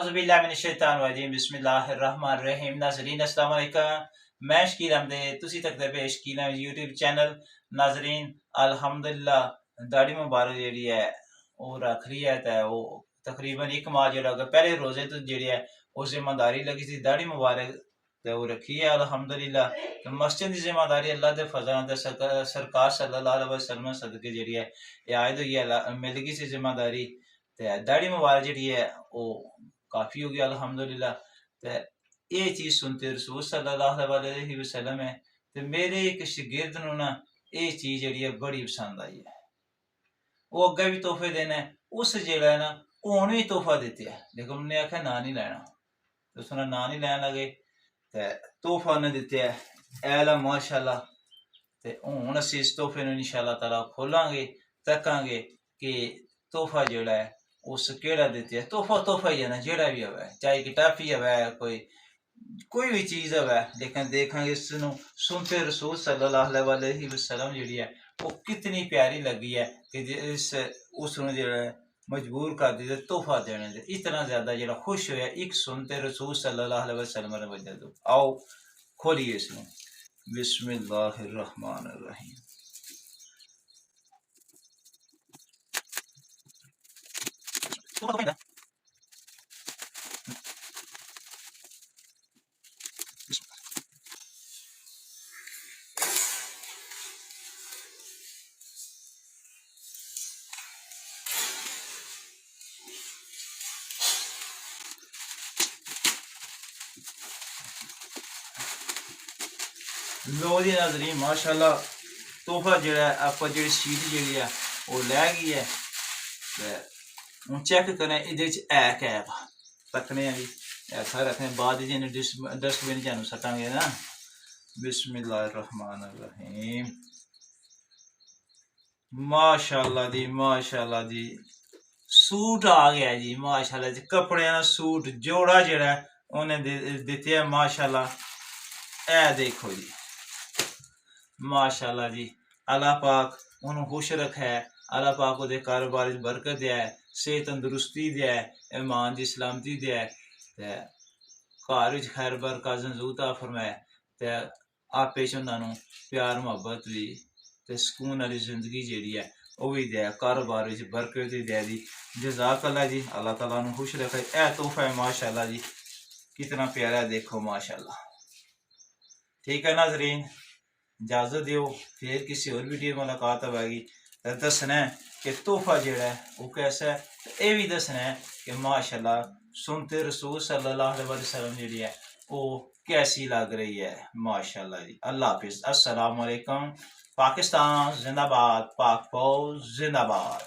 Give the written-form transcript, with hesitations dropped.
औज़ुबिल्लाहिमिनश्शैतानिर्रजीम बिस्मिल्लाहिर्रहमानिर्रहीम। नाज़रीन अस्सलाम वालेकुम। मैं शकील अहमद तुसी तक दे पेश कीना यूट्यूब चैनल। नाज़रीन अल्हम्दुलिल्लाह दाढ़ी मुबारक जेह्ड़ी है वो रख रही है ते वो तकरीबन एक माह जेह्ड़ा अगर पहले रोजे तो जेह्ड़ी है वो जिम्मेदारी लगी थी दाढ़ी मुबारक ते वो रखी है अल्हम्दुलिल्लाह। तो मस्जिद की जिम्मेदारी अल्लाह दे फज़ल ते सरकार सल्लल्लाहु अलैहि वसल्लम सदके जेह्ड़ी है ये आयत हुई है मिल गई सी जिम्मेदारी ते दाढ़ी मुबारक जेह्ड़ी है वो काफ़ी हो गया अल्हम्दुलिल्लाह। ते ये चीज़ सुनते रसूल सल्लल्लाहु अलैहि वसल्लम है ते मेरे एक शागिर्द नूं ना ये चीज़ जेह्ड़ी है बड़ी पसंद आई है। वो अग्गे भी तोहफे देने उस जेह्ड़ा है ना हुण भी तोहफा दित्ता है लेकिन उन्हें आखेआ ना नहीं लैना ते उस ना नहीं लैन लगे ते तोहफा उन्हें दित्ता है ऐला माशाअल्लाह। ते हुण असीं इस तोहफे नूं इंशाअल्लाह ताला खोलांगे तकांगे कि तोहफा जेह्ड़ा है उस केड़ा दित्ता है। तोहफा तोहफा ही है ना जेह्ड़ा भी होवे चाहे कि टॉफी होवे कोई भी चीज़ होवे लेकिन देखांगे इसनूं सुनते रसूल सल्लल्लाहु अलैहि वसल्लम जेह्ड़ी है वो कितनी प्यारी लगी है कि इस उसनूं जेह्ड़ा है मजबूर कर दित्ता तोहफा देने दे इतना ज़्यादा जेह्ड़ा खुश होया एक सुनते रसूल सल्लल्लाहु अलैहि वसल्लम दी वजह तो। आओ खोलिए इसनूं। बिस्मिल्लाहिर्रहमानिर्रहीम। लो जी नाज़रीन माशाअल्लाह तोहफा जेह्ड़ा है आपां जेह्ड़ी शीट जेह्ड़ी है वो लै गई है ते हून चेक करें एह्दे च है क्या है तक्कने आं जी ऐसा रखने बाद च डस्टबिन च जानू सट्टांगे ना। बिस्मिल्लाहिर्रहमानिर्रहीम। माशाअल्लाह जी सूट आ गया जी माशाअल्लाह जी कपड़े का सूट जोड़ा जेह्ड़ा है उन्हें दित्ते है माशाअल्लाह। ऐ देखो जी माशाअल्लाह जी अल्लाह पाक उन्हें खुश रखे अल्लाह पाक उहदे कारोबार च बरकत दे सेहत तंदुरुस्ती दे ईमान दी सलामती दे ते घर च खैर बरकत ज़रूरत फरमाए ते आपे च उन्होंने प्यार मुहब्बत भी ते सुकून वाली जिंदगी जेह्ड़ी है वो भी दे कारोबार च बरकत भी दे दी। जज़ाकल्लाह जी अल्लाह ताला उन्हें खुश रखे। ए तोहफा है माशाअल्लाह जी कितना प्यारा देखो माशाअल्लाह। ठीक है नाज़रीन इजाजत दियो फिर किसी और वीडियो मुलाकात होगी दसना है कि तोहफा जेड़ा है वो कैसा है ये भी दसना है कि माशाअल्लाह सुनते रसूल सल्लल्लाहु अलैहि वसल्लम जेह्ड़ी है वो कैसी लग रही है माशाअल्लाह जी। अल्लाह हाफिज़। अस्सलाम वालेकुम। पाकिस्तान जिंदाबाद। पाक फौज जिंदाबाद।